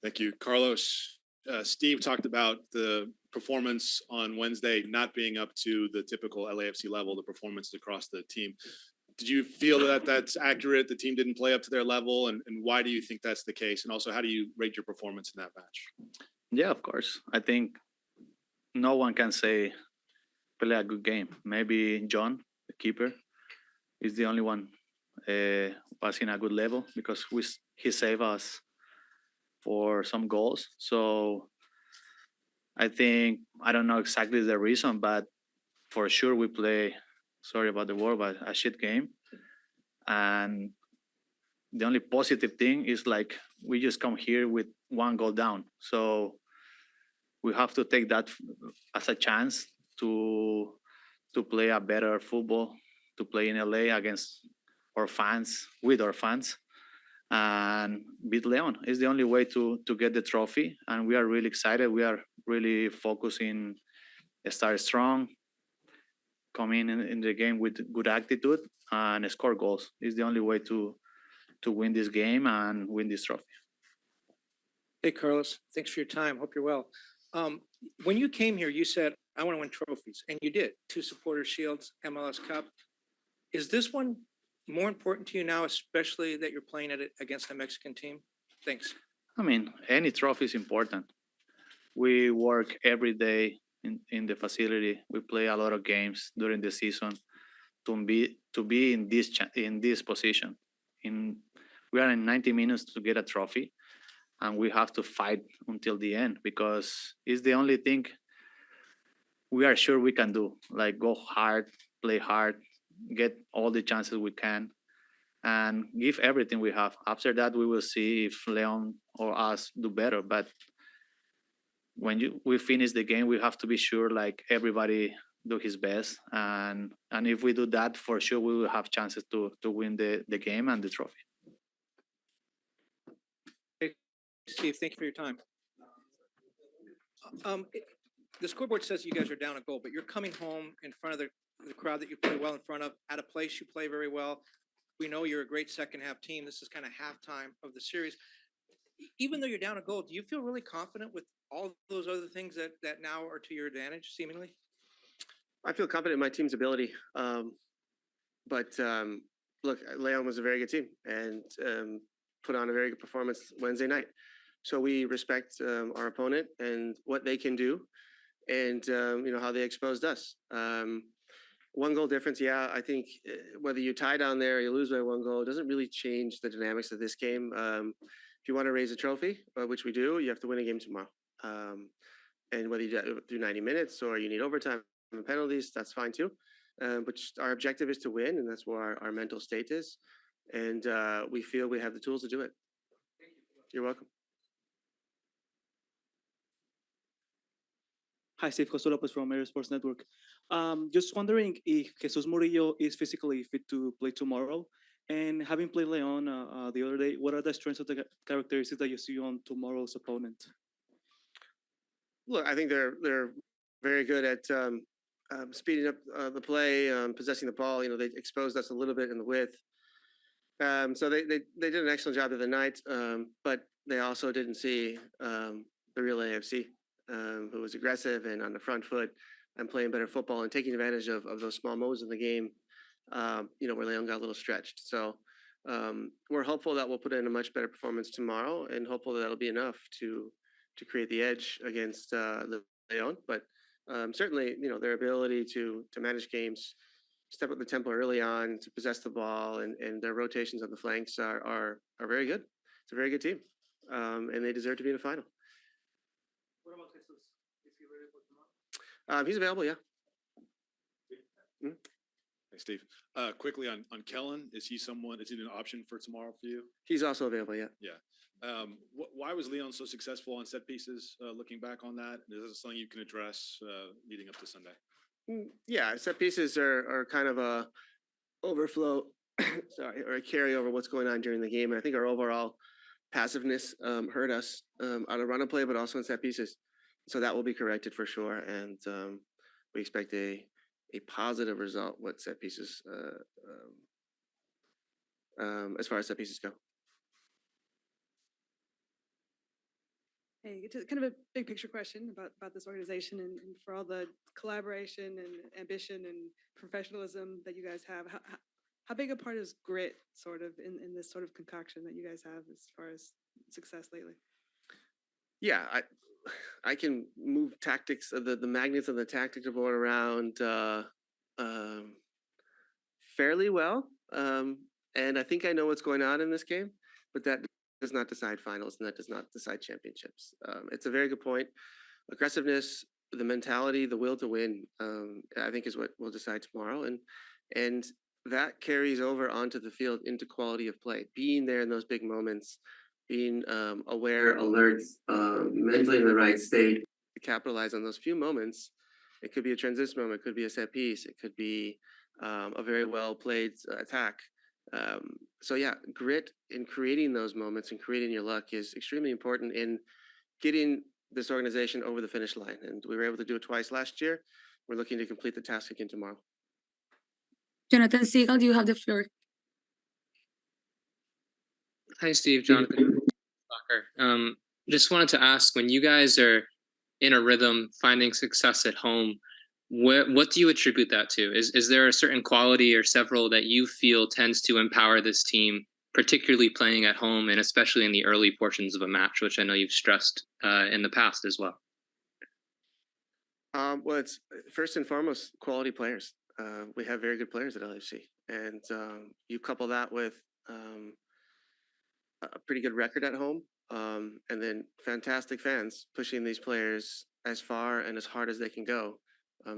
Thank you. Carlos, Steve talked about the performance on Wednesday not being up to the typical LAFC level, the performance across the team. Did you feel that that's accurate? The team didn't play up to their level, and why do you think that's the case? And also, how do you rate your performance in that match? Yeah, of course. I think no one can say play a good game. Maybe John, the keeper, is the only one was in a good level because he saved us for some goals. So I think I don't know exactly the reason, but for sure we play. Sorry about the word, but a shit game. And the only positive thing is like we just come here with one goal down. So we have to take that as a chance to play a better football, to play in LA against our fans, with our fans, and beat León. It's the only way to get the trophy, and we are really excited. We are really focusing, start strong, come in the game with good attitude, and score goals. It's the only way to win this game and win this trophy. Hey, Carlos, thanks for your time. Hope you're well. When you came here, you said, I want to win trophies, and you did. 2 supporter shields, MLS Cup. Is this one more important to you now, especially that you're playing it against the Mexican team? Thanks. I mean, any trophy is important. We work every day in the facility. We play a lot of games during the season to be in this position. We are in 90 minutes to get a trophy, and we have to fight until the end because it's the only thing we are sure we can do. Like go hard, play hard, get all the chances we can, and give everything we have. After that, we will see if Leon or us do better. But when we finish the game, we have to be sure like everybody do his best, and if we do that, for sure we will have chances to win the game and the trophy. Hey, Steve, thank you for your time. The scoreboard says you guys are down a goal, but you're coming home in front of the crowd that you play well in front of, at a place you play very well. We know you're a great second half team. This is kind of halftime of the series. Even though you're down a goal, do you feel really confident with all those other things that now are to your advantage, seemingly? I feel confident in my team's ability. Look, León was a very good team and put on a very good performance Wednesday night. So we respect our opponent and what they can do, and how they exposed us. 1 goal difference, yeah. I think whether you tie down there or you lose by 1 goal, it doesn't really change the dynamics of this game. If you want to raise a trophy, which we do, you have to win a game tomorrow. And whether you do 90 minutes or you need overtime and penalties, that's fine too. But our objective is to win, and that's where our mental state is. And we feel we have the tools to do it. You're welcome. Hi, Steve. Jose Lopez from Air Sports Network. Just wondering if Jesus Murillo is physically fit to play tomorrow. And having played Leon the other day, what are the strengths of the characteristics that you see on tomorrow's opponent? Look, I think they're very good at speeding up the play, possessing the ball. They exposed us a little bit in the width. So they did an excellent job the other night, but they also didn't see the real AFC, who was aggressive and on the front foot and playing better football and taking advantage of those small moments in the game, where Leon got a little stretched. So we're hopeful that we'll put in a much better performance tomorrow, and hopeful that that'll be enough to create the edge against Leon. But certainly, their ability to manage games, step up the tempo early on, to possess the ball, and their rotations on the flanks are very good. It's a very good team, and they deserve to be in the final. What about Jesus? Is he ready for tomorrow? He's available, yeah. Hey, Steve. Quickly on Kellen, is he an option for tomorrow for you? He's also available, yeah. Yeah. Why was Leon so successful on set pieces? Looking back on that, is this something you can address leading up to Sunday? Yeah, set pieces are kind of a overflow, or a carryover what's going on during the game. And I think our overall passiveness hurt us on a run of play, but also in set pieces. So that will be corrected for sure, and we expect a positive result with set pieces as far as set pieces go. Hey, it's kind of a big picture question about this organization and for all the collaboration and ambition and professionalism that you guys have. How big a part is grit sort of in this sort of concoction that you guys have as far as success lately? Yeah, I can move tactics, the magnets of the tactics board around um, fairly well. And I think I know what's going on in this game, but that does not decide finals and that does not decide championships. It's a very good point. Aggressiveness, the mentality, the will to win, I think is what will decide tomorrow. And that carries over onto the field into quality of play. Being there in those big moments, being aware, alert, mentally in the right state to capitalize on those few moments. It could be a transition moment, it could be a set piece, it could be a very well played attack. So yeah, grit in creating those moments and creating your luck is extremely important in getting this organization over the finish line. And we were able to do it twice last year. We're looking to complete the task again tomorrow. Jonathan Siegel, you have the floor. Hi, Steve. Jonathan Soccer. Just wanted to ask, when you guys are in a rhythm, finding success at home, what do you attribute that to? Is there a certain quality or several that you feel tends to empower this team, particularly playing at home and especially in the early portions of a match, which I know you've stressed in the past as well? Well, it's first and foremost quality players. We have very good players at LAFC, and you couple that with a pretty good record at home, and then fantastic fans pushing these players as far and as hard as they can go.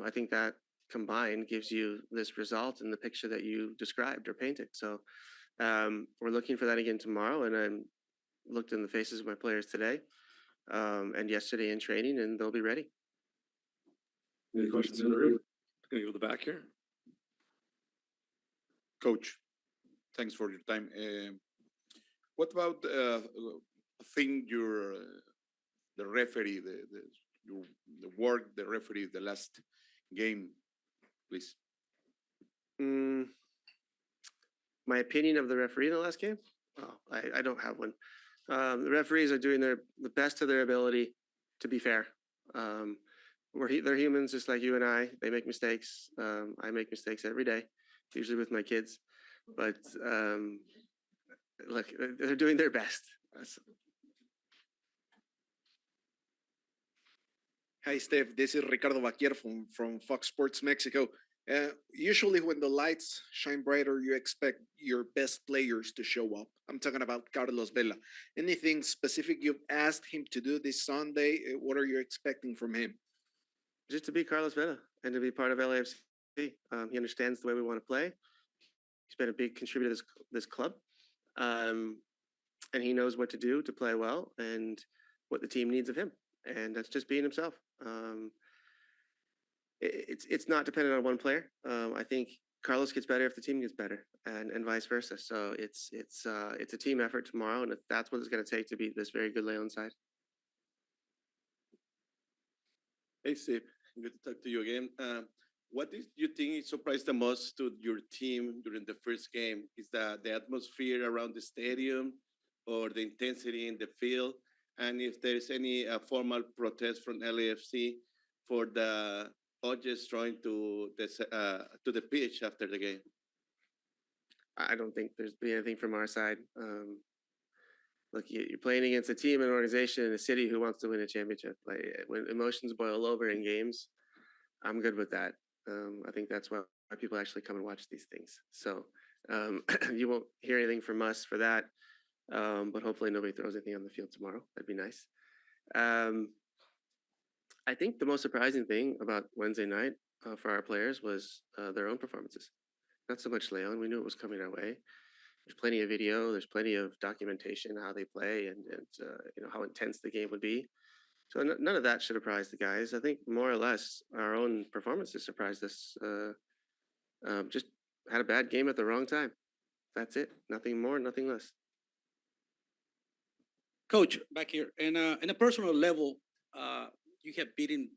I think that combined gives you this result and the picture that you described or painted. So we're looking for that again tomorrow, and I'm looked in the faces of my players today and yesterday in training, and they'll be ready. Any questions in the room? Gonna go to the back here. Coach, thanks for your time. What about thing the referee, the work the referee the last game, please? My opinion of the referee in the last game? Oh, I don't have one. The referees are doing the best to their ability to be fair. They're humans just like you and I. They make mistakes. I make mistakes every day, usually with my kids. But look, they're doing their best. Hi, Steph. This is Ricardo Baquier from Fox Sports Mexico. Usually, when the lights shine brighter, you expect your best players to show up. I'm talking about Carlos Vela. Anything specific you've asked him to do this Sunday? What are you expecting from him? Just to be Carlos Vela and to be part of LAFC. He understands the way we want to play. He's been a big contributor to this club. And he knows what to do to play well and what the team needs of him. And that's just being himself. It's not dependent on one player. I think Carlos gets better if the team gets better, and vice versa. So it's a team effort tomorrow, and that's what it's going to take to beat this very good León side. Hey, Steve. Good to talk to you again. What do you think surprised the most to your team during the first game? Is that the atmosphere around the stadium or the intensity in the field? And if there's any formal protest from LAFC for the judges trying to the pitch after the game? I don't think there's been anything from our side. Look, you're playing against a team and an organization in a city who wants to win a championship. Like when emotions boil over in games, I'm good with that. I think that's why people actually come and watch these things. So you won't hear anything from us for that. But hopefully nobody throws anything on the field tomorrow. That'd be nice. I think the most surprising thing about Wednesday night for our players was their own performances. Not so much León. We knew it was coming our way. There's plenty of video. There's plenty of documentation how they play and how intense the game would be. So none of that should surprise the guys. I think more or less our own performances surprised us. Just had a bad game at the wrong time. That's it. Nothing more, nothing less. Coach, back here, in a personal level, you have beaten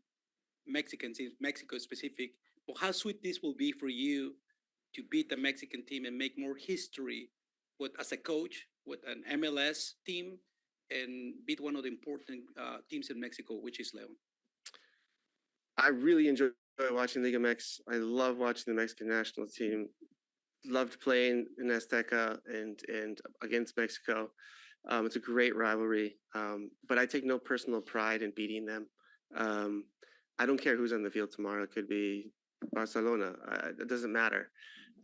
Mexican teams, Mexico specific. But how sweet this will be for you to beat the Mexican team and make more history as a coach with an MLS team and beat one of the important teams in Mexico, which is León? I really enjoy watching Liga MX. I love watching the Mexican national team. Loved playing in Azteca and against Mexico. It's a great rivalry, but I take no personal pride in beating them. I don't care who's on the field tomorrow. It could be Barcelona. It doesn't matter.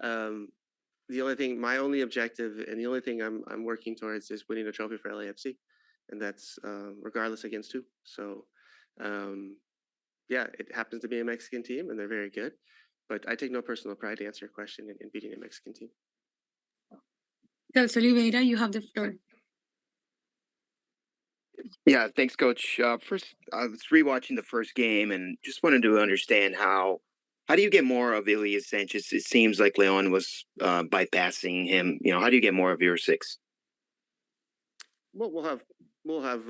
My only objective, and the only thing I'm working towards is winning a trophy for LAFC, and that's regardless against who. So, yeah, it happens to be a Mexican team, and they're very good. But I take no personal pride to answer your question in beating a Mexican team. Coach Oliveira, you have the floor. Yeah, thanks, Coach. First, I was rewatching the first game and just wanted to understand how do you get more of Elias Sanchez? It seems like Leon was bypassing him. You know, how do you get more of your six? Well, we'll have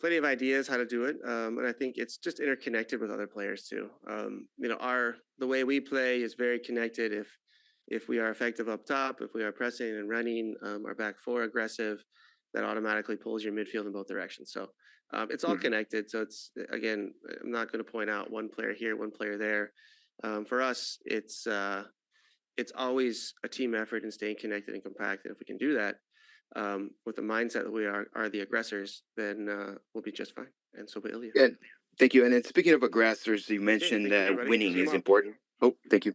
plenty of ideas how to do it, and I think it's just interconnected with other players too. You know, the way we play is very connected. If we are effective up top, if we are pressing and running, our back four aggressive, that automatically pulls your midfield in both directions. So it's all connected. So it's, again, I'm not going to point out one player here, one player there. For us, it's always a team effort and staying connected and compact. And if we can do that with the mindset that we are the aggressors, then we'll be just fine. And so will Ilya. Yeah, thank you. And then speaking of aggressors, you mentioned thank you, that everybody. winning See you is tomorrow. important. Oh, thank you.